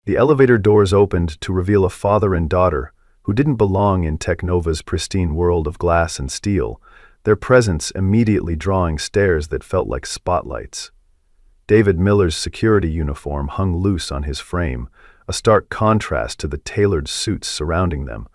The elevator doors opened to reveal a father and daughter who didn't belong in Technova's pristine world of glass and steel, their presence immediately drawing stares that felt like spotlights. David Miller's security uniform hung loose on his frame, a stark contrast to the tailored suits surrounding them,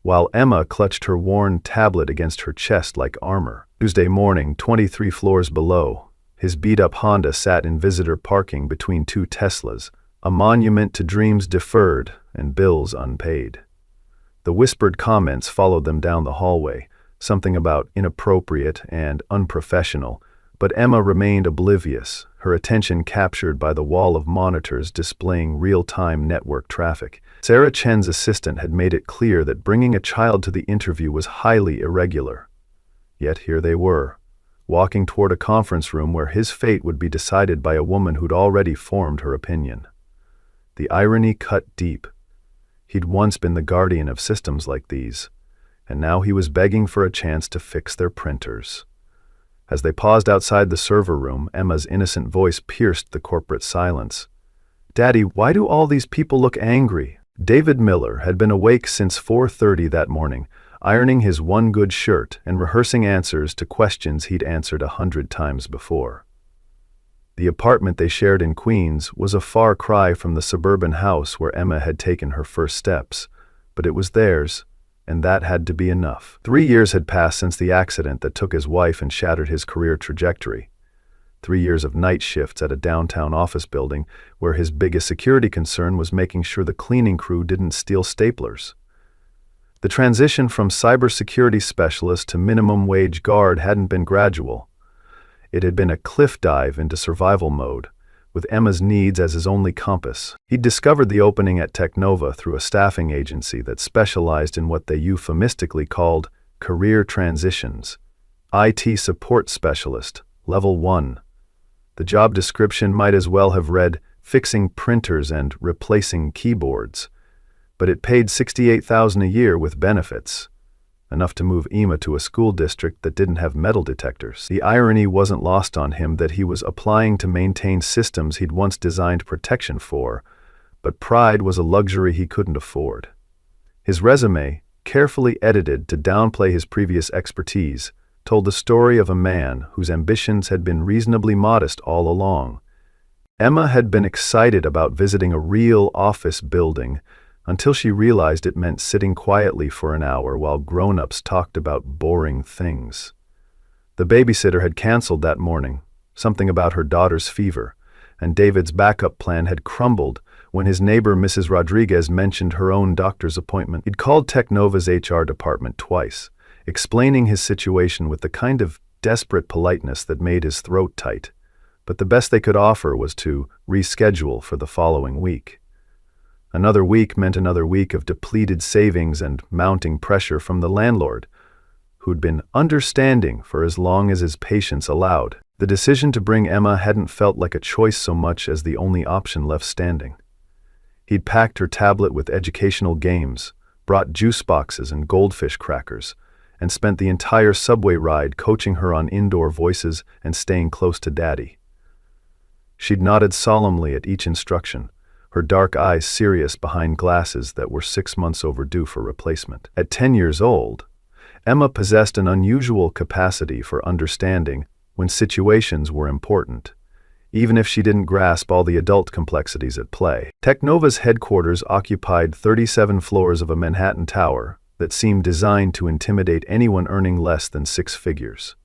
while Emma clutched her worn tablet against her chest like armor. Tuesday morning, 23 floors below, his beat-up Honda sat in visitor parking between two Teslas, a monument to dreams deferred and bills unpaid. The whispered comments followed them down the hallway, something about inappropriate and unprofessional, but Emma remained oblivious, her attention captured by the wall of monitors displaying real-time network traffic. Sarah Chen's assistant had made it clear that bringing a child to the interview was highly irregular. Yet here they were, walking toward a conference room where his fate would be decided by a woman who'd already formed her opinion. The irony cut deep. He'd once been the guardian of systems like these, and now he was begging for a chance to fix their printers. As they paused outside the server room, Emma's innocent voice pierced the corporate silence. "Daddy, why do all these people look angry?" David Miller had been awake since 4:30 that morning, ironing his one good shirt and rehearsing answers to questions he'd answered 100 times before. The apartment they shared in Queens was a far cry from the suburban house where Emma had taken her first steps, but it was theirs, and that had to be enough. 3 years had passed since the accident that took his wife and shattered his career trajectory. 3 years of night shifts at a downtown office building where his biggest security concern was making sure the cleaning crew didn't steal staplers. The transition from cybersecurity specialist to minimum wage guard hadn't been gradual. It had been a cliff dive into survival mode, with Emma's needs as his only compass. He'd discovered the opening at Technova through a staffing agency that specialized in what they euphemistically called career transitions. IT support specialist, level 1. The job description might as well have read fixing printers and replacing keyboards, but it paid $68,000 a year with benefits, enough to move Emma to a school district that didn't have metal detectors. The irony wasn't lost on him that he was applying to maintain systems he'd once designed protection for, but pride was a luxury he couldn't afford. His resume, carefully edited to downplay his previous expertise, told the story of a man whose ambitions had been reasonably modest all along. Emma had been excited about visiting a real office building until she realized it meant sitting quietly for an hour while grown-ups talked about boring things. The babysitter had canceled that morning, something about her daughter's fever, and David's backup plan had crumbled when his neighbor Mrs. Rodriguez mentioned her own doctor's appointment. He'd called Technova's HR department twice, explaining his situation with the kind of desperate politeness that made his throat tight, but the best they could offer was to reschedule for the following week. Another week meant another week of depleted savings and mounting pressure from the landlord, who'd been understanding for as long as his patience allowed. The decision to bring Emma hadn't felt like a choice so much as the only option left standing. He'd packed her tablet with educational games, brought juice boxes and goldfish crackers, and spent the entire subway ride coaching her on indoor voices and staying close to Daddy. She'd nodded solemnly at each instruction, her dark eyes serious behind glasses that were 6 months overdue for replacement. At 10 years old, Emma possessed an unusual capacity for understanding when situations were important, even if she didn't grasp all the adult complexities at play. Technova's headquarters occupied 37 floors of a Manhattan tower that seemed designed to intimidate anyone earning less than 6 figures.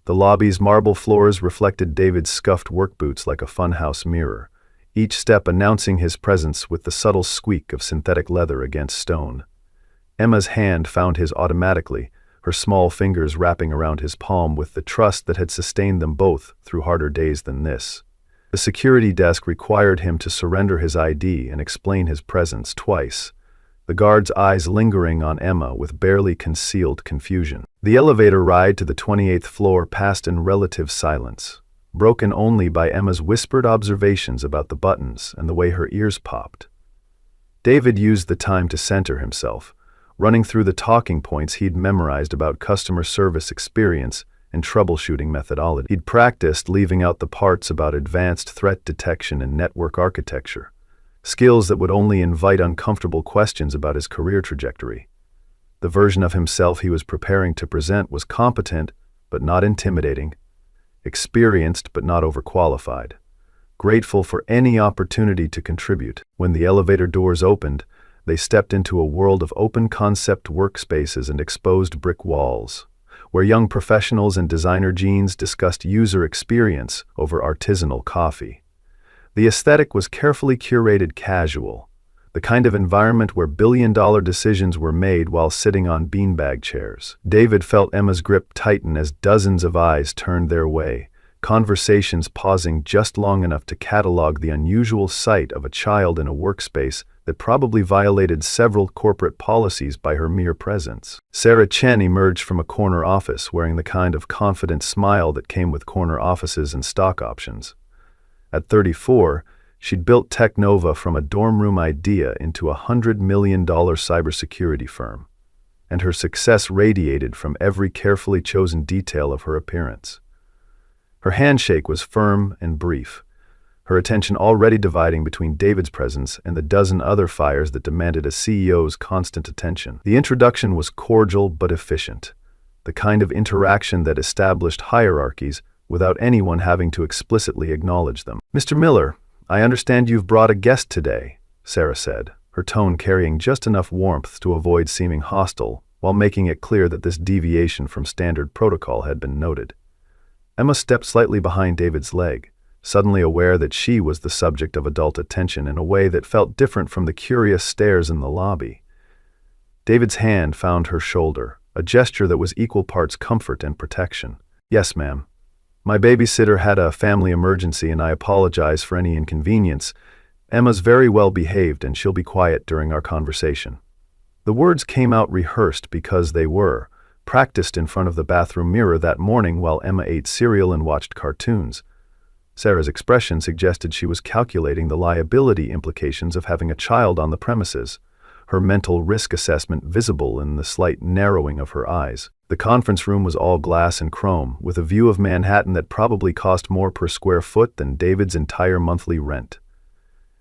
The lobby's marble floors reflected David's scuffed work boots like a funhouse mirror, each step announcing his presence with the subtle squeak of synthetic leather against stone. Emma's hand found his automatically, her small fingers wrapping around his palm with the trust that had sustained them both through harder days than this. The security desk required him to surrender his ID and explain his presence twice, the guard's eyes lingering on Emma with barely concealed confusion. The elevator ride to the 28th floor passed in relative silence, broken only by Emma's whispered observations about the buttons and the way her ears popped. David used the time to center himself, running through the talking points he'd memorized about customer service experience and troubleshooting methodology. He'd practiced leaving out the parts about advanced threat detection and network architecture, skills that would only invite uncomfortable questions about his career trajectory. The version of himself he was preparing to present was competent, but not intimidating, experienced but not overqualified, grateful for any opportunity to contribute. When the elevator doors opened, they stepped into a world of open-concept workspaces and exposed brick walls, where young professionals and designer genes discussed user experience over artisanal coffee. The aesthetic was carefully curated casual, the kind of environment where billion-dollar decisions were made while sitting on beanbag chairs. David felt Emma's grip tighten as dozens of eyes turned their way, conversations pausing just long enough to catalog the unusual sight of a child in a workspace that probably violated several corporate policies by her mere presence. Sarah Chen emerged from a corner office wearing the kind of confident smile that came with corner offices and stock options. At 34, she'd built Technova from a dorm room idea into a $100 million cybersecurity firm, and her success radiated from every carefully chosen detail of her appearance. Her handshake was firm and brief, her attention already dividing between David's presence and the dozen other fires that demanded a CEO's constant attention. The introduction was cordial but efficient, the kind of interaction that established hierarchies without anyone having to explicitly acknowledge them. "Mr. Miller, I understand you've brought a guest today," Sarah said, her tone carrying just enough warmth to avoid seeming hostile, while making it clear that this deviation from standard protocol had been noted. Emma stepped slightly behind David's leg, suddenly aware that she was the subject of adult attention in a way that felt different from the curious stares in the lobby. David's hand found her shoulder, a gesture that was equal parts comfort and protection. "Yes, ma'am. My babysitter had a family emergency and I apologize for any inconvenience. Emma's very well behaved and she'll be quiet during our conversation." The words came out rehearsed because they were practiced in front of the bathroom mirror that morning while Emma ate cereal and watched cartoons. Sarah's expression suggested she was calculating the liability implications of having a child on the premises, her mental risk assessment visible in the slight narrowing of her eyes. The conference room was all glass and chrome, with a view of Manhattan that probably cost more per square foot than David's entire monthly rent.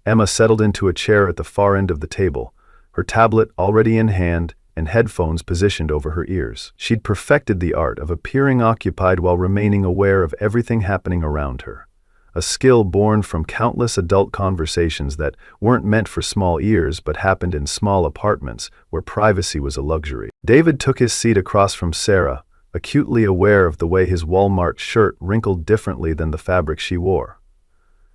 Emma settled into a chair at the far end of the table, her tablet already in hand and headphones positioned over her ears. She'd perfected the art of appearing occupied while remaining aware of everything happening around her, a skill born from countless adult conversations that weren't meant for small ears but happened in small apartments where privacy was a luxury. David took his seat across from Sarah, acutely aware of the way his Walmart shirt wrinkled differently than the fabric she wore.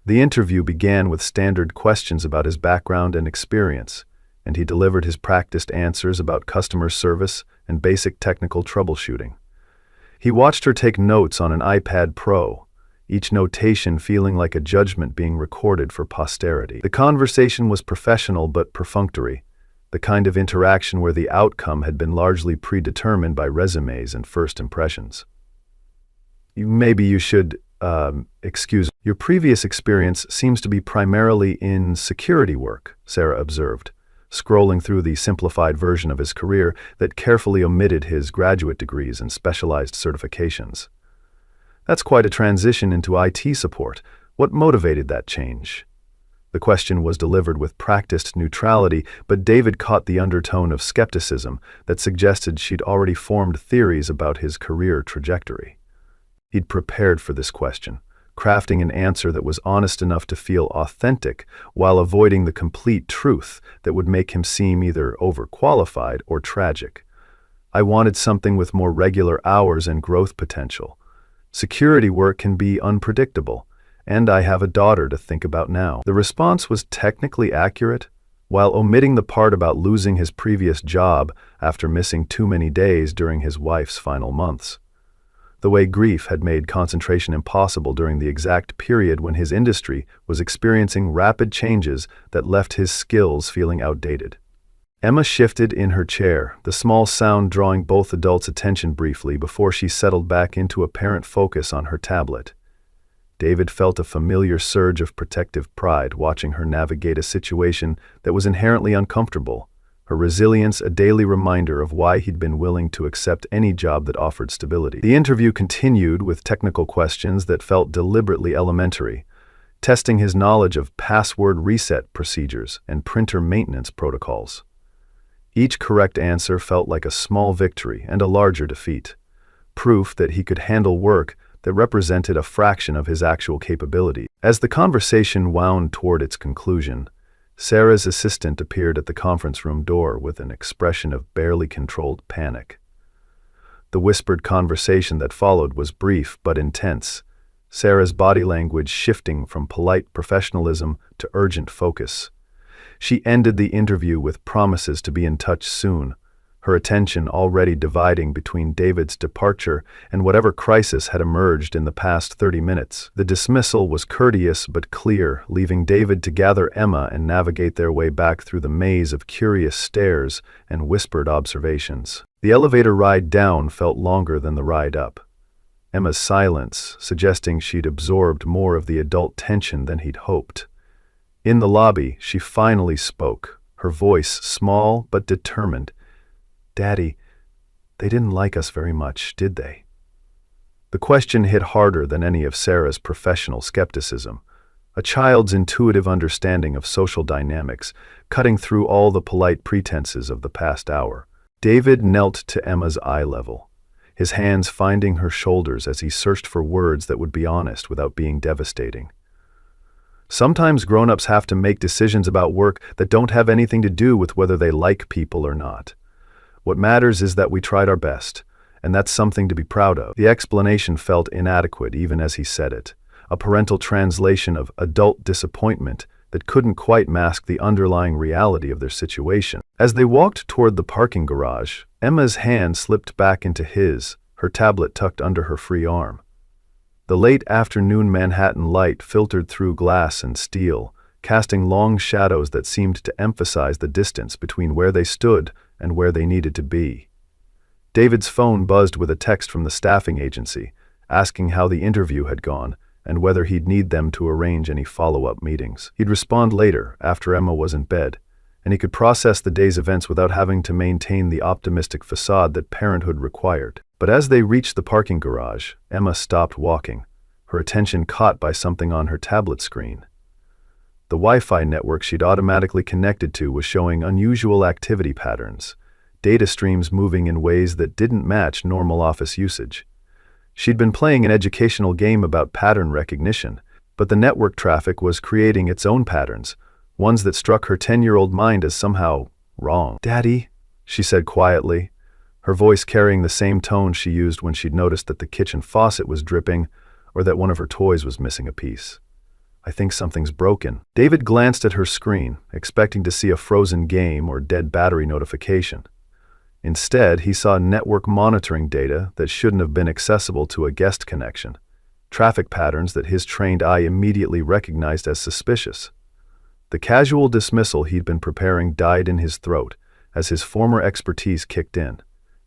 The interview began with standard questions about his background and experience, and he delivered his practiced answers about customer service and basic technical troubleshooting. He watched her take notes on an iPad Pro, each notation feeling like a judgment being recorded for posterity. The conversation was professional but perfunctory, the kind of interaction where the outcome had been largely predetermined by resumes and first impressions. "Maybe you should, excuse me. Your previous experience seems to be primarily in security work," Sarah observed, scrolling through the simplified version of his career that carefully omitted his graduate degrees and specialized certifications. "That's quite a transition into IT support. What motivated that change?" The question was delivered with practiced neutrality, but David caught the undertone of skepticism that suggested she'd already formed theories about his career trajectory. He'd prepared for this question, crafting an answer that was honest enough to feel authentic while avoiding the complete truth that would make him seem either overqualified or tragic. "I wanted something with more regular hours and growth potential. Security work can be unpredictable, and I have a daughter to think about now." The response was technically accurate, while omitting the part about losing his previous job after missing too many days during his wife's final months. The way grief had made concentration impossible during the exact period when his industry was experiencing rapid changes that left his skills feeling outdated. Emma shifted in her chair, the small sound drawing both adults' attention briefly before she settled back into apparent focus on her tablet. David felt a familiar surge of protective pride watching her navigate a situation that was inherently uncomfortable, her resilience a daily reminder of why he'd been willing to accept any job that offered stability. The interview continued with technical questions that felt deliberately elementary, testing his knowledge of password reset procedures and printer maintenance protocols. Each correct answer felt like a small victory and a larger defeat, proof that he could handle work that represented a fraction of his actual capability. As the conversation wound toward its conclusion, Sarah's assistant appeared at the conference room door with an expression of barely controlled panic. The whispered conversation that followed was brief but intense, Sarah's body language shifting from polite professionalism to urgent focus. She ended the interview with promises to be in touch soon, her attention already dividing between David's departure and whatever crisis had emerged in the past 30 minutes. The dismissal was courteous but clear, leaving David to gather Emma and navigate their way back through the maze of curious stares and whispered observations. The elevator ride down felt longer than the ride up, Emma's silence suggesting she'd absorbed more of the adult tension than he'd hoped. In the lobby, she finally spoke, her voice small but determined. "Daddy, they didn't like us very much, did they?" The question hit harder than any of Sarah's professional skepticism, a child's intuitive understanding of social dynamics, cutting through all the polite pretenses of the past hour. David knelt to Emma's eye level, his hands finding her shoulders as he searched for words that would be honest without being devastating. Sometimes grown-ups have to make decisions about work that don't have anything to do with whether they like people or not. What matters is that we tried our best, and that's something to be proud of. The explanation felt inadequate even as he said it, a parental translation of adult disappointment that couldn't quite mask the underlying reality of their situation. As they walked toward the parking garage, Emma's hand slipped back into his, her tablet tucked under her free arm. The late afternoon Manhattan light filtered through glass and steel, casting long shadows that seemed to emphasize the distance between where they stood and where they needed to be. David's phone buzzed with a text from the staffing agency, asking how the interview had gone and whether he'd need them to arrange any follow-up meetings. He'd respond later, after Emma was in bed, and he could process the day's events without having to maintain the optimistic facade that parenthood required. But as they reached the parking garage, Emma stopped walking, her attention caught by something on her tablet screen. The Wi-Fi network she'd automatically connected to was showing unusual activity patterns, data streams moving in ways that didn't match normal office usage. She'd been playing an educational game about pattern recognition, but the network traffic was creating its own patterns, ones that struck her 10-year-old mind as somehow wrong. "Daddy," she said quietly, her voice carrying the same tone she used when she'd noticed that the kitchen faucet was dripping or that one of her toys was missing a piece. "I think something's broken." David glanced at her screen, expecting to see a frozen game or dead battery notification. Instead, he saw network monitoring data that shouldn't have been accessible to a guest connection, traffic patterns that his trained eye immediately recognized as suspicious. The casual dismissal he'd been preparing died in his throat as his former expertise kicked in.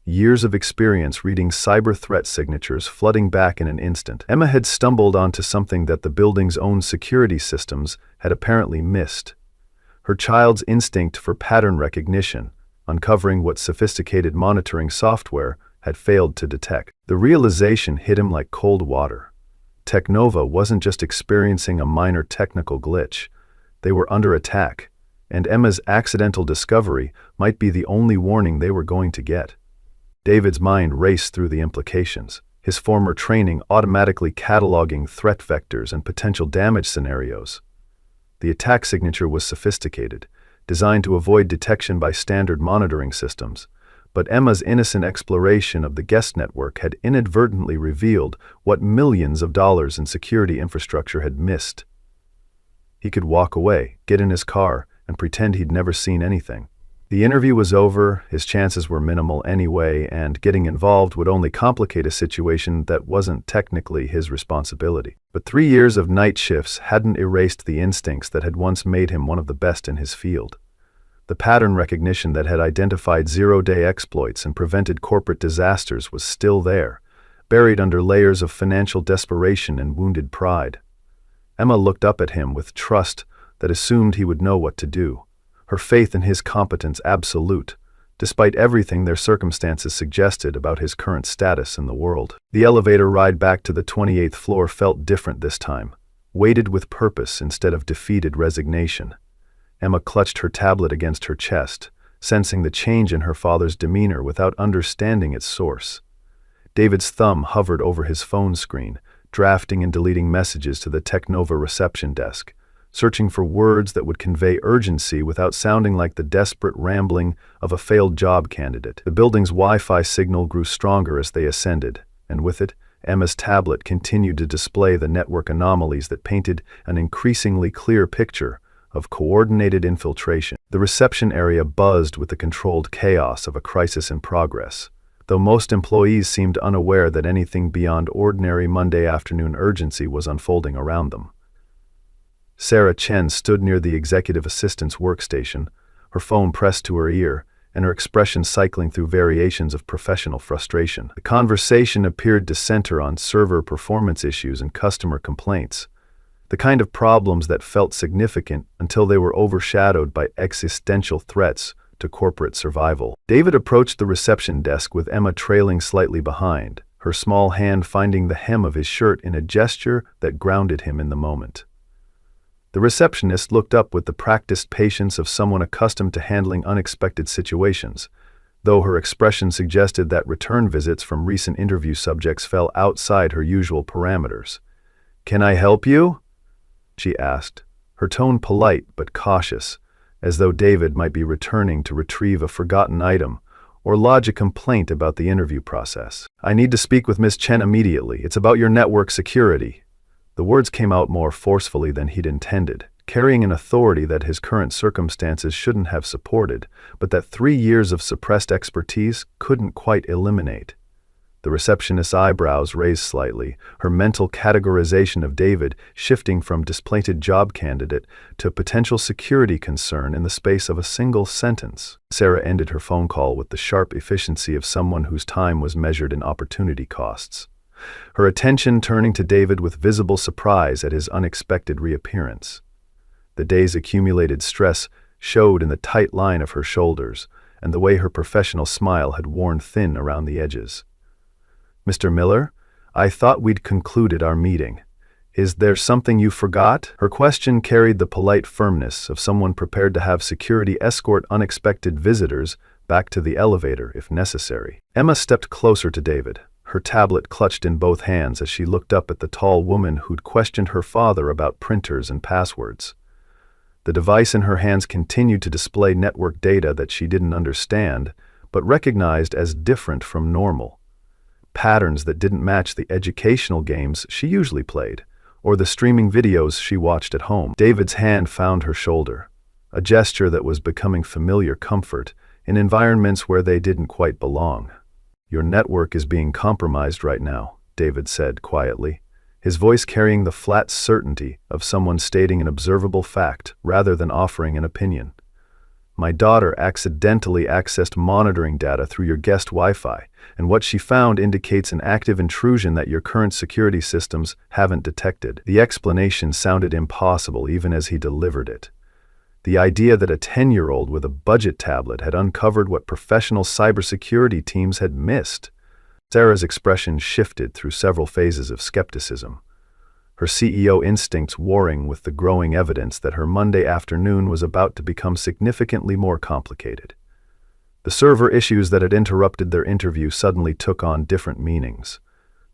Years of experience reading cyber threat signatures flooding back in an instant. Emma had stumbled onto something that the building's own security systems had apparently missed. Her child's instinct for pattern recognition, uncovering what sophisticated monitoring software had failed to detect. The realization hit him like cold water. Teknova wasn't just experiencing a minor technical glitch. They were under attack, and Emma's accidental discovery might be the only warning they were going to get. David's mind raced through the implications, his former training automatically cataloging threat vectors and potential damage scenarios. The attack signature was sophisticated, designed to avoid detection by standard monitoring systems, but Emma's innocent exploration of the guest network had inadvertently revealed what millions of dollars in security infrastructure had missed. He could walk away, get in his car, and pretend he'd never seen anything. The interview was over, his chances were minimal anyway, and getting involved would only complicate a situation that wasn't technically his responsibility. But 3 years of night shifts hadn't erased the instincts that had once made him one of the best in his field. The pattern recognition that had identified zero-day exploits and prevented corporate disasters was still there, buried under layers of financial desperation and wounded pride. Emma looked up at him with trust that assumed he would know what to do, her faith in his competence absolute, despite everything their circumstances suggested about his current status in the world. The elevator ride back to the 28th floor felt different this time, weighted with purpose instead of defeated resignation. Emma clutched her tablet against her chest, sensing the change in her father's demeanor without understanding its source. David's thumb hovered over his phone screen, drafting and deleting messages to the Technova reception desk, searching for words that would convey urgency without sounding like the desperate rambling of a failed job candidate. The building's Wi-Fi signal grew stronger as they ascended, and with it, Emma's tablet continued to display the network anomalies that painted an increasingly clear picture of coordinated infiltration. The reception area buzzed with the controlled chaos of a crisis in progress, though most employees seemed unaware that anything beyond ordinary Monday afternoon urgency was unfolding around them. Sarah Chen stood near the executive assistant's workstation, her phone pressed to her ear, and her expression cycling through variations of professional frustration. The conversation appeared to center on server performance issues and customer complaints, the kind of problems that felt significant until they were overshadowed by existential threats to corporate survival. David approached the reception desk with Emma trailing slightly behind, her small hand finding the hem of his shirt in a gesture that grounded him in the moment. The receptionist looked up with the practiced patience of someone accustomed to handling unexpected situations, though her expression suggested that return visits from recent interview subjects fell outside her usual parameters. "Can I help you?" she asked, her tone polite but cautious, as though David might be returning to retrieve a forgotten item or lodge a complaint about the interview process. "I need to speak with Miss Chen immediately. It's about your network security." The words came out more forcefully than he'd intended, carrying an authority that his current circumstances shouldn't have supported, but that 3 years of suppressed expertise couldn't quite eliminate. The receptionist's eyebrows raised slightly, her mental categorization of David shifting from disappointed job candidate to potential security concern in the space of a single sentence. Sarah ended her phone call with the sharp efficiency of someone whose time was measured in opportunity costs, her attention turning to David with visible surprise at his unexpected reappearance. The day's accumulated stress showed in the tight line of her shoulders and the way her professional smile had worn thin around the edges. "Mr. Miller, I thought we'd concluded our meeting. Is there something you forgot?" Her question carried the polite firmness of someone prepared to have security escort unexpected visitors back to the elevator if necessary. Emma stepped closer to David, her tablet clutched in both hands as she looked up at the tall woman who'd questioned her father about printers and passwords. The device in her hands continued to display network data that she didn't understand, but recognized as different from normal. Patterns that didn't match the educational games she usually played, or the streaming videos she watched at home. David's hand found her shoulder, a gesture that was becoming familiar comfort in environments where they didn't quite belong. "Your network is being compromised right now," David said quietly, his voice carrying the flat certainty of someone stating an observable fact rather than offering an opinion. "My daughter accidentally accessed monitoring data through your guest Wi-Fi, and what she found indicates an active intrusion that your current security systems haven't detected." The explanation sounded impossible even as he delivered it. The idea that a 10-year-old with a budget tablet had uncovered what professional cybersecurity teams had missed. Sarah's expression shifted through several phases of skepticism, her CEO instincts warring with the growing evidence that her Monday afternoon was about to become significantly more complicated. The server issues that had interrupted their interview suddenly took on different meanings,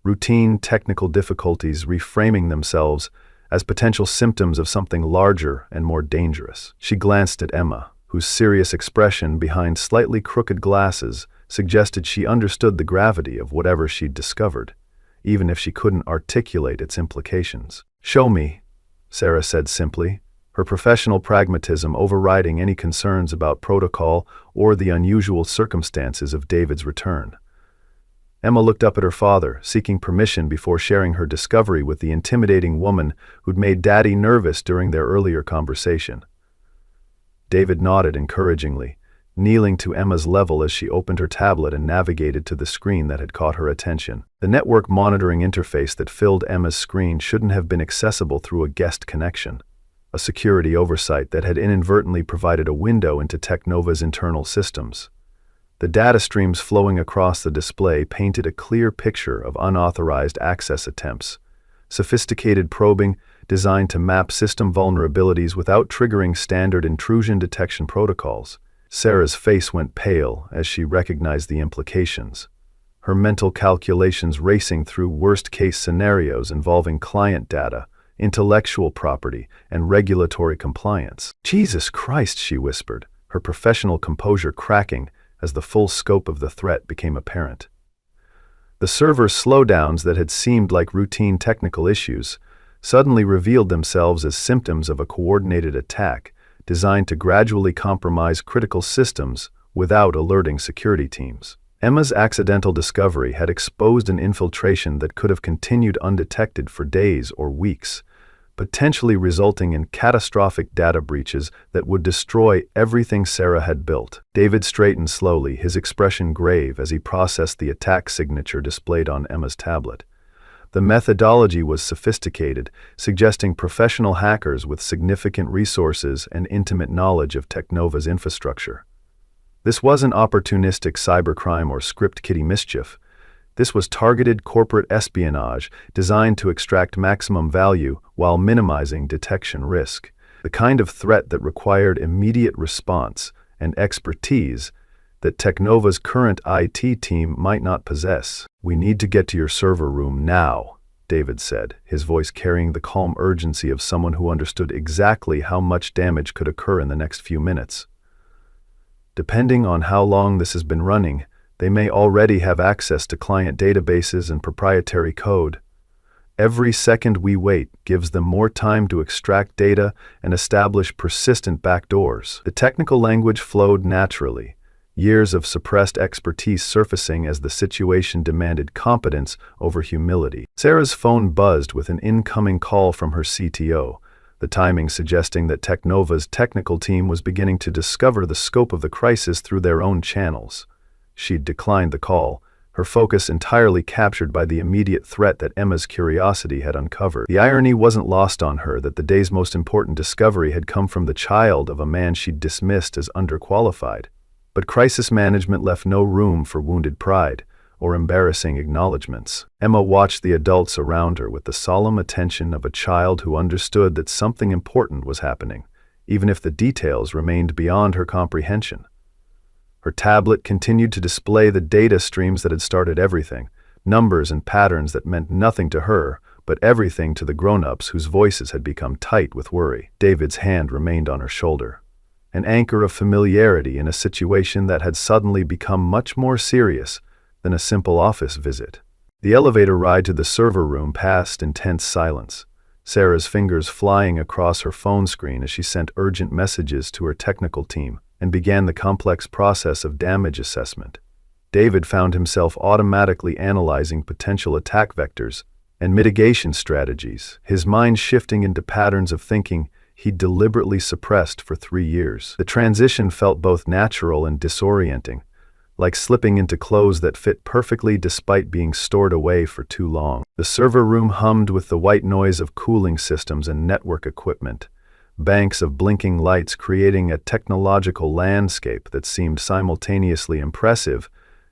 routine technical difficulties reframing themselves as potential symptoms of something larger and more dangerous. She glanced at Emma, whose serious expression behind slightly crooked glasses suggested she understood the gravity of whatever she'd discovered, even if she couldn't articulate its implications. "Show me," Sarah said simply, her professional pragmatism overriding any concerns about protocol or the unusual circumstances of David's return. Emma looked up at her father, seeking permission before sharing her discovery with the intimidating woman who'd made Daddy nervous during their earlier conversation. David nodded encouragingly, kneeling to Emma's level as she opened her tablet and navigated to the screen that had caught her attention. The network monitoring interface that filled Emma's screen shouldn't have been accessible through a guest connection, a security oversight that had inadvertently provided a window into Technova's internal systems. The data streams flowing across the display painted a clear picture of unauthorized access attempts, sophisticated probing designed to map system vulnerabilities without triggering standard intrusion detection protocols. Sarah's face went pale as she recognized the implications, her mental calculations racing through worst-case scenarios involving client data, intellectual property, and regulatory compliance. "Jesus Christ," she whispered, her professional composure cracking as the full scope of the threat became apparent. The server slowdowns that had seemed like routine technical issues suddenly revealed themselves as symptoms of a coordinated attack designed to gradually compromise critical systems without alerting security teams. Emma's accidental discovery had exposed an infiltration that could have continued undetected for days or weeks, potentially resulting in catastrophic data breaches that would destroy everything Sarah had built. David straightened slowly, his expression grave as he processed the attack signature displayed on Emma's tablet. The methodology was sophisticated, suggesting professional hackers with significant resources and intimate knowledge of Technova's infrastructure. This wasn't opportunistic cybercrime or script-kiddie mischief. This was targeted corporate espionage designed to extract maximum value while minimizing detection risk. The kind of threat that required immediate response and expertise that Technova's current IT team might not possess. "We need to get to your server room now," David said, his voice carrying the calm urgency of someone who understood exactly how much damage could occur in the next few minutes. Depending on how long this has been running, they may already have access to client databases and proprietary code. Every second we wait gives them more time to extract data and establish persistent backdoors. The technical language flowed naturally, years of suppressed expertise surfacing as the situation demanded competence over humility. Sarah's phone buzzed with an incoming call from her CTO, the timing suggesting that Technova's technical team was beginning to discover the scope of the crisis through their own channels. She'd declined the call, her focus entirely captured by the immediate threat that Emma's curiosity had uncovered. The irony wasn't lost on her that the day's most important discovery had come from the child of a man she'd dismissed as underqualified. But crisis management left no room for wounded pride or embarrassing acknowledgments. Emma watched the adults around her with the solemn attention of a child who understood that something important was happening, even if the details remained beyond her comprehension. Her tablet continued to display the data streams that had started everything, numbers and patterns that meant nothing to her, but everything to the grown-ups whose voices had become tight with worry. David's hand remained on her shoulder, an anchor of familiarity in a situation that had suddenly become much more serious than a simple office visit. The elevator ride to the server room passed in tense silence, Sarah's fingers flying across her phone screen as she sent urgent messages to her technical team and began the complex process of damage assessment. David found himself automatically analyzing potential attack vectors and mitigation strategies, his mind shifting into patterns of thinking he'd deliberately suppressed for 3 years. The transition felt both natural and disorienting, like slipping into clothes that fit perfectly despite being stored away for too long. The server room hummed with the white noise of cooling systems and network equipment, banks of blinking lights creating a technological landscape that seemed simultaneously impressive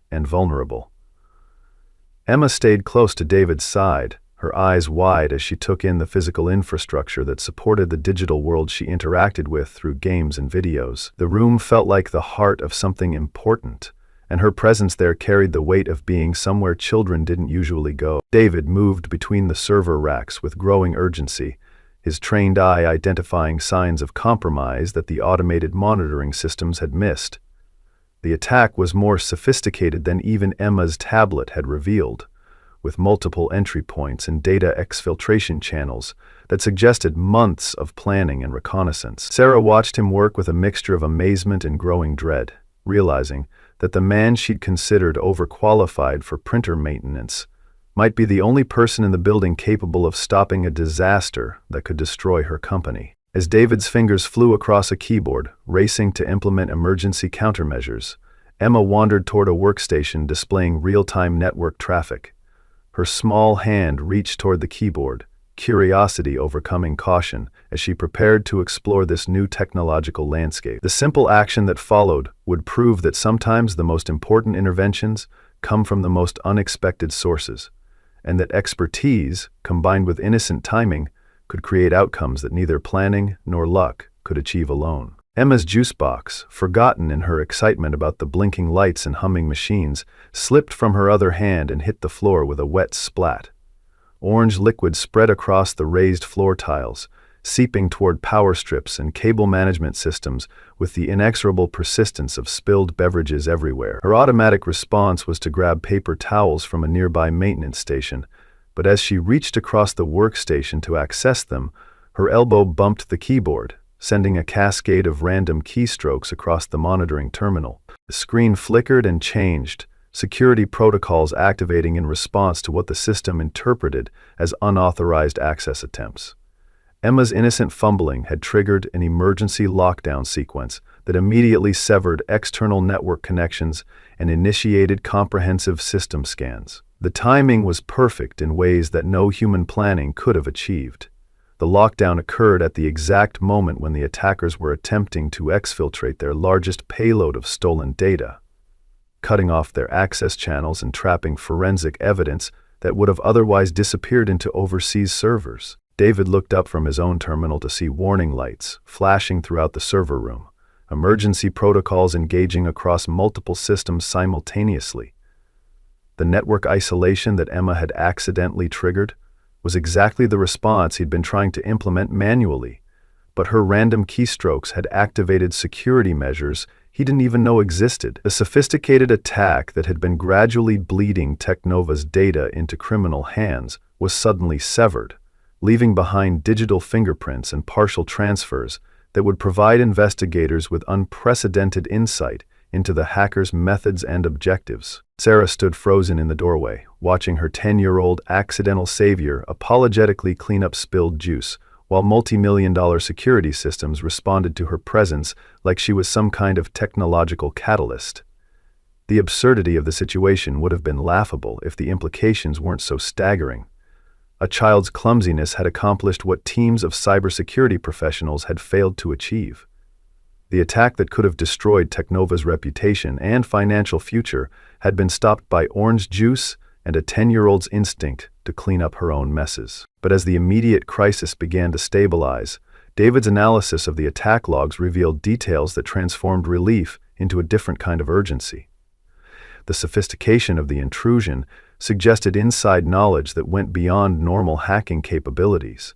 and vulnerable. Emma stayed close to David's side, her eyes wide as she took in the physical infrastructure that supported the digital world she interacted with through games and videos. The room felt like the heart of something important, and her presence there carried the weight of being somewhere children didn't usually go. David moved between the server racks with growing urgency, his trained eye identifying signs of compromise that the automated monitoring systems had missed. The attack was more sophisticated than even Emma's tablet had revealed, with multiple entry points and data exfiltration channels that suggested months of planning and reconnaissance. Sarah watched him work with a mixture of amazement and growing dread, realizing that the man she'd considered overqualified for printer maintenance might be the only person in the building capable of stopping a disaster that could destroy her company. As David's fingers flew across a keyboard, racing to implement emergency countermeasures, Emma wandered toward a workstation displaying real-time network traffic. Her small hand reached toward the keyboard, curiosity overcoming caution as she prepared to explore this new technological landscape. The simple action that followed would prove that sometimes the most important interventions come from the most unexpected sources, and that expertise, combined with innocent timing, could create outcomes that neither planning nor luck could achieve alone. Emma's juice box, forgotten in her excitement about the blinking lights and humming machines, slipped from her other hand and hit the floor with a wet splat. Orange liquid spread across the raised floor tiles, seeping toward power strips and cable management systems with the inexorable persistence of spilled beverages everywhere. Her automatic response was to grab paper towels from a nearby maintenance station, but as she reached across the workstation to access them, her elbow bumped the keyboard, sending a cascade of random keystrokes across the monitoring terminal. The screen flickered and changed, security protocols activating in response to what the system interpreted as unauthorized access attempts. Emma's innocent fumbling had triggered an emergency lockdown sequence that immediately severed external network connections and initiated comprehensive system scans. The timing was perfect in ways that no human planning could have achieved. The lockdown occurred at the exact moment when the attackers were attempting to exfiltrate their largest payload of stolen data, cutting off their access channels and trapping forensic evidence that would have otherwise disappeared into overseas servers. David looked up from his own terminal to see warning lights flashing throughout the server room, emergency protocols engaging across multiple systems simultaneously. The network isolation that Emma had accidentally triggered was exactly the response he'd been trying to implement manually, but her random keystrokes had activated security measures he didn't even know existed. The sophisticated attack that had been gradually bleeding Technova's data into criminal hands was suddenly severed, leaving behind digital fingerprints and partial transfers that would provide investigators with unprecedented insight into the hackers' methods and objectives. Sarah stood frozen in the doorway, watching her 10-year-old accidental savior apologetically clean up spilled juice, while multi-million-dollar security systems responded to her presence like she was some kind of technological catalyst. The absurdity of the situation would have been laughable if the implications weren't so staggering. A child's clumsiness had accomplished what teams of cybersecurity professionals had failed to achieve. The attack that could have destroyed Technova's reputation and financial future had been stopped by orange juice and a 10-year-old's instinct to clean up her own messes. But as the immediate crisis began to stabilize, David's analysis of the attack logs revealed details that transformed relief into a different kind of urgency. The sophistication of the intrusion suggested inside knowledge that went beyond normal hacking capabilities.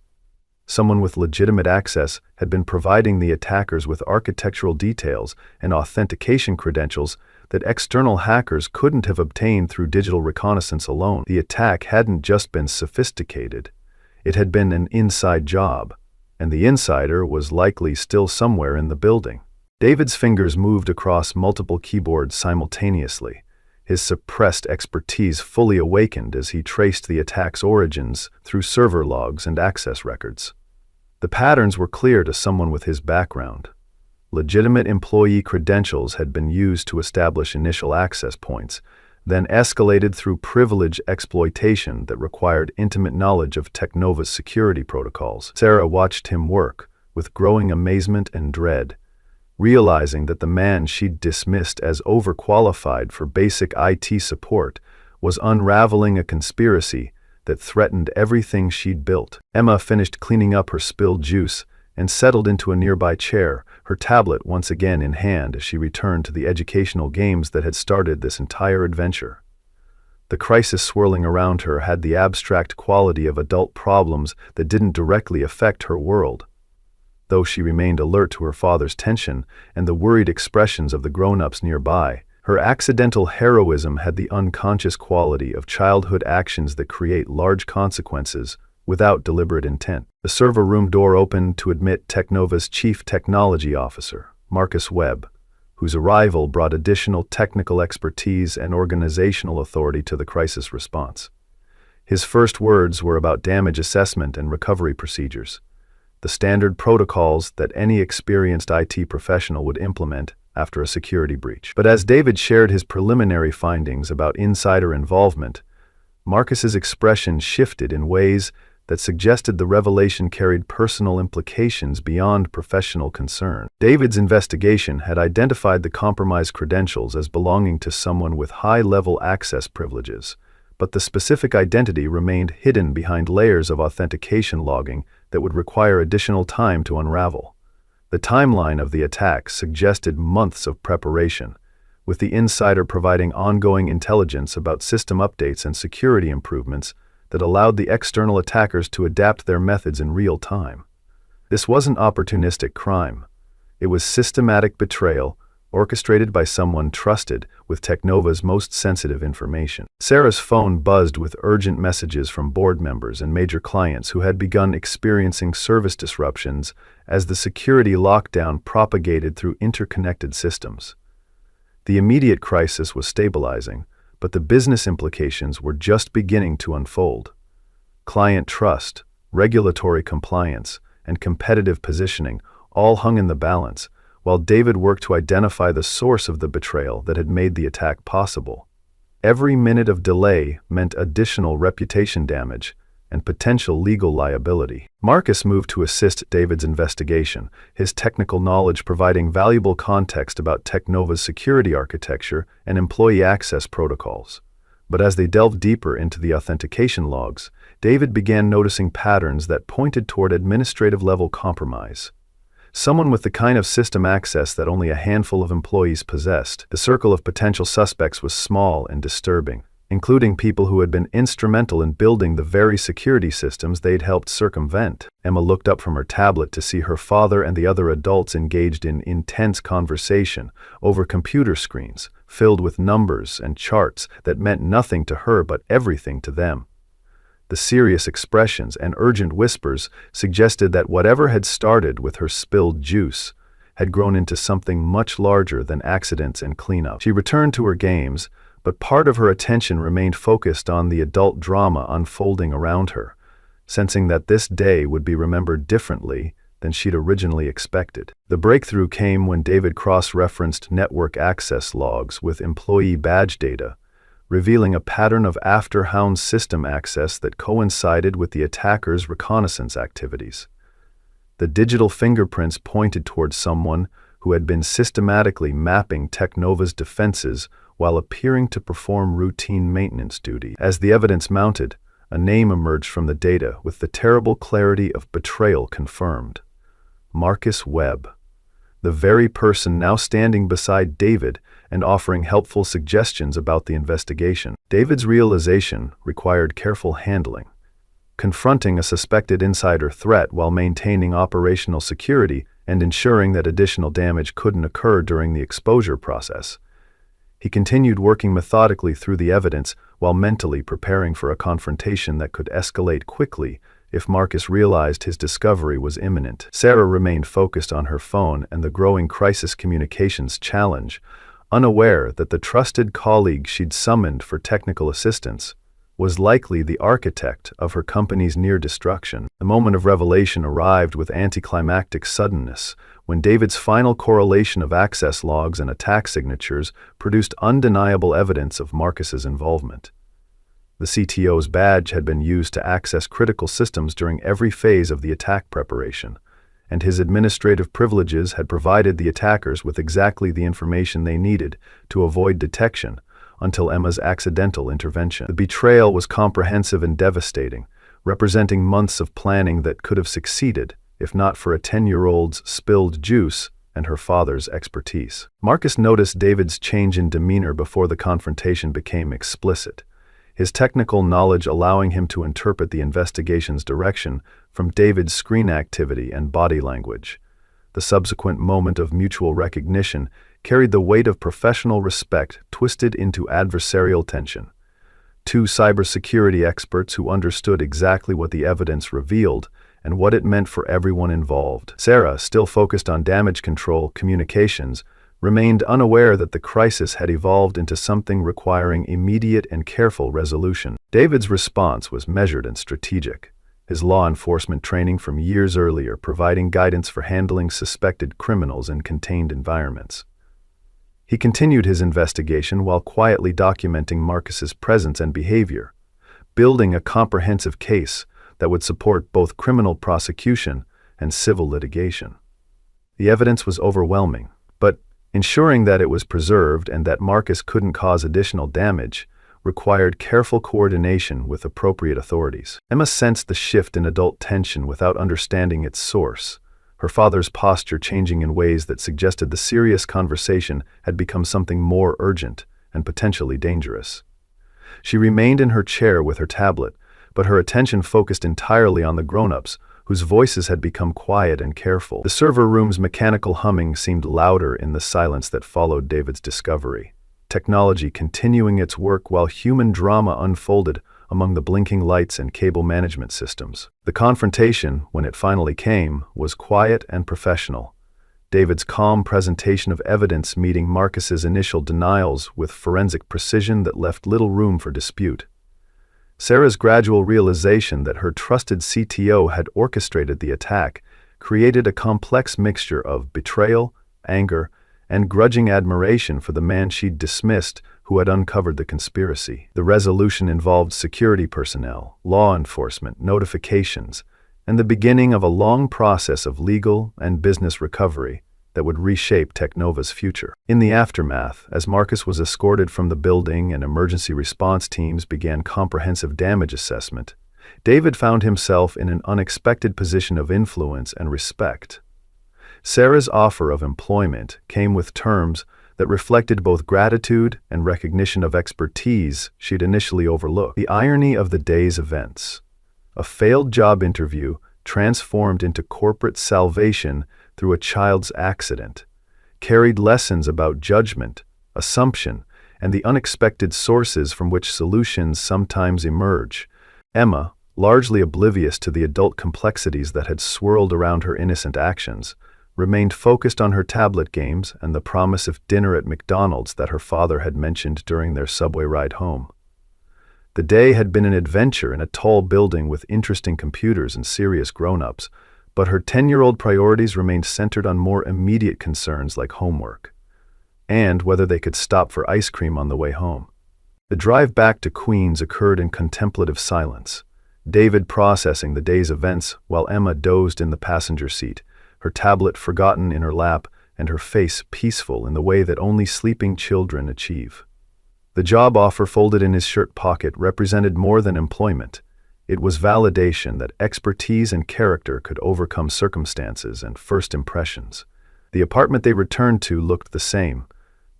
Someone with legitimate access had been providing the attackers with architectural details and authentication credentials that external hackers couldn't have obtained through digital reconnaissance alone. The attack hadn't just been sophisticated, it had been an inside job, and the insider was likely still somewhere in the building. David's fingers moved across multiple keyboards simultaneously, his suppressed expertise fully awakened as he traced the attack's origins through server logs and access records. The patterns were clear to someone with his background. Legitimate employee credentials had been used to establish initial access points, then escalated through privilege exploitation that required intimate knowledge of Technova's security protocols. Sarah watched him work with growing amazement and dread, realizing that the man she'd dismissed as overqualified for basic IT support was unraveling a conspiracy that threatened everything she'd built. Emma finished cleaning up her spilled juice and settled into a nearby chair, her tablet once again in hand as she returned to the educational games that had started this entire adventure. The crisis swirling around her had the abstract quality of adult problems that didn't directly affect her world. Though she remained alert to her father's tension and the worried expressions of the grown-ups nearby, her accidental heroism had the unconscious quality of childhood actions that create large consequences without deliberate intent. The server room door opened to admit Technova's chief technology officer, Marcus Webb, whose arrival brought additional technical expertise and organizational authority to the crisis response. His first words were about damage assessment and recovery procedures, the standard protocols that any experienced IT professional would implement after a security breach. But as David shared his preliminary findings about insider involvement, Marcus's expression shifted in ways that suggested the revelation carried personal implications beyond professional concern. David's investigation had identified the compromised credentials as belonging to someone with high-level access privileges, but the specific identity remained hidden behind layers of authentication logging that would require additional time to unravel. The timeline of the attack suggested months of preparation, with the insider providing ongoing intelligence about system updates and security improvements that allowed the external attackers to adapt their methods in real time. This wasn't opportunistic crime. It was systematic betrayal, orchestrated by someone trusted with Technova's most sensitive information. Sarah's phone buzzed with urgent messages from board members and major clients who had begun experiencing service disruptions as the security lockdown propagated through interconnected systems. The immediate crisis was stabilizing, but the business implications were just beginning to unfold. Client trust, regulatory compliance, and competitive positioning all hung in the balance, while David worked to identify the source of the betrayal that had made the attack possible. Every minute of delay meant additional reputation damage and potential legal liability. Marcus moved to assist David's investigation, his technical knowledge providing valuable context about Technova's security architecture and employee access protocols. But as they delved deeper into the authentication logs, David began noticing patterns that pointed toward administrative-level compromise. Someone with the kind of system access that only a handful of employees possessed. The circle of potential suspects was small and disturbing, including people who had been instrumental in building the very security systems they'd helped circumvent. Emma looked up from her tablet to see her father and the other adults engaged in intense conversation over computer screens, filled with numbers and charts that meant nothing to her but everything to them. The serious expressions and urgent whispers suggested that whatever had started with her spilled juice had grown into something much larger than accidents and cleanup. She returned to her games, but part of her attention remained focused on the adult drama unfolding around her, sensing that this day would be remembered differently than she'd originally expected. The breakthrough came when David cross-referenced network access logs with employee badge data, revealing a pattern of after-hound system access that coincided with the attackers' reconnaissance activities. The digital fingerprints pointed towards someone who had been systematically mapping Technova's defenses while appearing to perform routine maintenance duty. As the evidence mounted, a name emerged from the data with the terrible clarity of betrayal confirmed. Marcus Webb, the very person now standing beside David and offering helpful suggestions about the investigation. David's realization required careful handling. Confronting a suspected insider threat while maintaining operational security and ensuring that additional damage couldn't occur during the exposure process. He continued working methodically through the evidence while mentally preparing for a confrontation that could escalate quickly if Marcus realized his discovery was imminent. Sarah remained focused on her phone and the growing crisis communications challenge, unaware that the trusted colleague she'd summoned for technical assistance was likely the architect of her company's near destruction. The moment of revelation arrived with anticlimactic suddenness, when David's final correlation of access logs and attack signatures produced undeniable evidence of Marcus's involvement. The CTO's badge had been used to access critical systems during every phase of the attack preparation, and his administrative privileges had provided the attackers with exactly the information they needed to avoid detection until Emma's accidental intervention. The betrayal was comprehensive and devastating, representing months of planning that could have succeeded if not for a 10-year-old's spilled juice and her father's expertise. Marcus noticed David's change in demeanor before the confrontation became explicit, his technical knowledge allowing him to interpret the investigation's direction from David's screen activity and body language. The subsequent moment of mutual recognition carried the weight of professional respect twisted into adversarial tension. Two cybersecurity experts who understood exactly what the evidence revealed and what it meant for everyone involved. Sarah, still focused on damage control communications, remained unaware that the crisis had evolved into something requiring immediate and careful resolution. David's response was measured and strategic, his law enforcement training from years earlier providing guidance for handling suspected criminals in contained environments. He continued his investigation while quietly documenting Marcus's presence and behavior, building a comprehensive case that would support both criminal prosecution and civil litigation. The evidence was overwhelming, but ensuring that it was preserved and that Marcus couldn't cause additional damage required careful coordination with appropriate authorities. Emma sensed the shift in adult tension without understanding its source, her father's posture changing in ways that suggested the serious conversation had become something more urgent and potentially dangerous. She remained in her chair with her tablet, but her attention focused entirely on the grown-ups, whose voices had become quiet and careful. The server room's mechanical humming seemed louder in the silence that followed David's discovery, technology continuing its work while human drama unfolded among the blinking lights and cable management systems. The confrontation, when it finally came, was quiet and professional, David's calm presentation of evidence meeting Marcus's initial denials with forensic precision that left little room for dispute. Sarah's gradual realization that her trusted CTO had orchestrated the attack created a complex mixture of betrayal, anger, and grudging admiration for the man she'd dismissed who had uncovered the conspiracy. The resolution involved security personnel, law enforcement, notifications, and the beginning of a long process of legal and business recovery that would reshape Technova's future. In the aftermath, as Marcus was escorted from the building and emergency response teams began comprehensive damage assessment, David found himself in an unexpected position of influence and respect. Sarah's offer of employment came with terms that reflected both gratitude and recognition of expertise she'd initially overlooked. The irony of the day's events. A failed job interview transformed into corporate salvation through a child's accident, carried lessons about judgment, assumption, and the unexpected sources from which solutions sometimes emerge. Emma, largely oblivious to the adult complexities that had swirled around her innocent actions, remained focused on her tablet games and the promise of dinner at McDonald's that her father had mentioned during their subway ride home. The day had been an adventure in a tall building with interesting computers and serious grown-ups, but her 10-year-old priorities remained centered on more immediate concerns like homework, and whether they could stop for ice cream on the way home. The drive back to Queens occurred in contemplative silence, David processing the day's events while Emma dozed in the passenger seat, her tablet forgotten in her lap and her face peaceful in the way that only sleeping children achieve. The job offer folded in his shirt pocket represented more than employment. It was validation that expertise and character could overcome circumstances and first impressions. The apartment they returned to looked the same,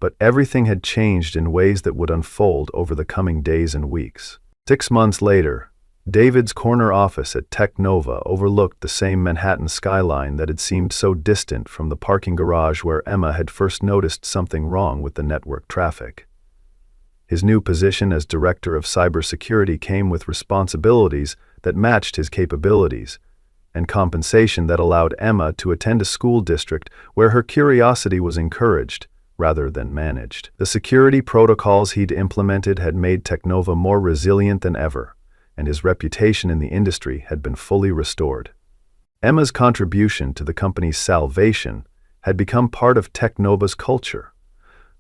but everything had changed in ways that would unfold over the coming days and weeks. 6 months later, David's corner office at Technova overlooked the same Manhattan skyline that had seemed so distant from the parking garage where Emma had first noticed something wrong with the network traffic. His new position as director of cybersecurity came with responsibilities that matched his capabilities, and compensation that allowed Emma to attend a school district where her curiosity was encouraged rather than managed. The security protocols he'd implemented had made Technova more resilient than ever, and his reputation in the industry had been fully restored. Emma's contribution to the company's salvation had become part of Technova's culture,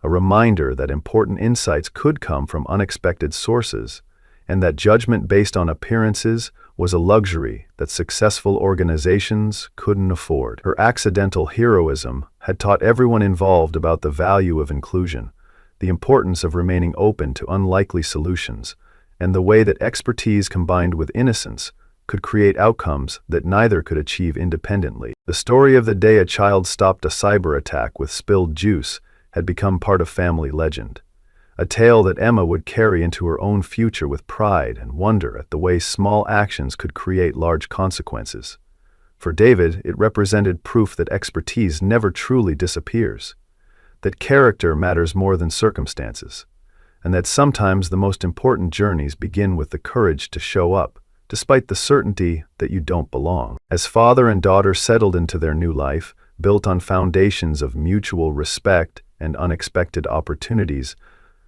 a reminder that important insights could come from unexpected sources, and that judgment based on appearances was a luxury that successful organizations couldn't afford. Her accidental heroism had taught everyone involved about the value of inclusion, the importance of remaining open to unlikely solutions, and the way that expertise combined with innocence could create outcomes that neither could achieve independently. The story of the day a child stopped a cyber attack with spilled juice had become part of family legend, a tale that Emma would carry into her own future with pride and wonder at the way small actions could create large consequences. For David, it represented proof that expertise never truly disappears, that character matters more than circumstances, and that sometimes the most important journeys begin with the courage to show up, despite the certainty that you don't belong. As father and daughter settled into their new life, built on foundations of mutual respect and unexpected opportunities,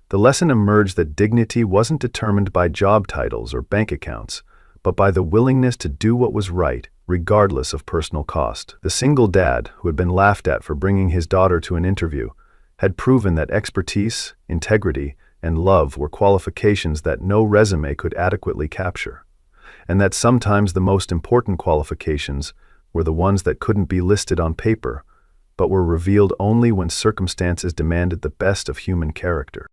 the lesson emerged that dignity wasn't determined by job titles or bank accounts, but by the willingness to do what was right, regardless of personal cost. The single dad, who had been laughed at for bringing his daughter to an interview, had proven that expertise, integrity, and love were qualifications that no resume could adequately capture, and that sometimes the most important qualifications were the ones that couldn't be listed on paper, but were revealed only when circumstances demanded the best of human character.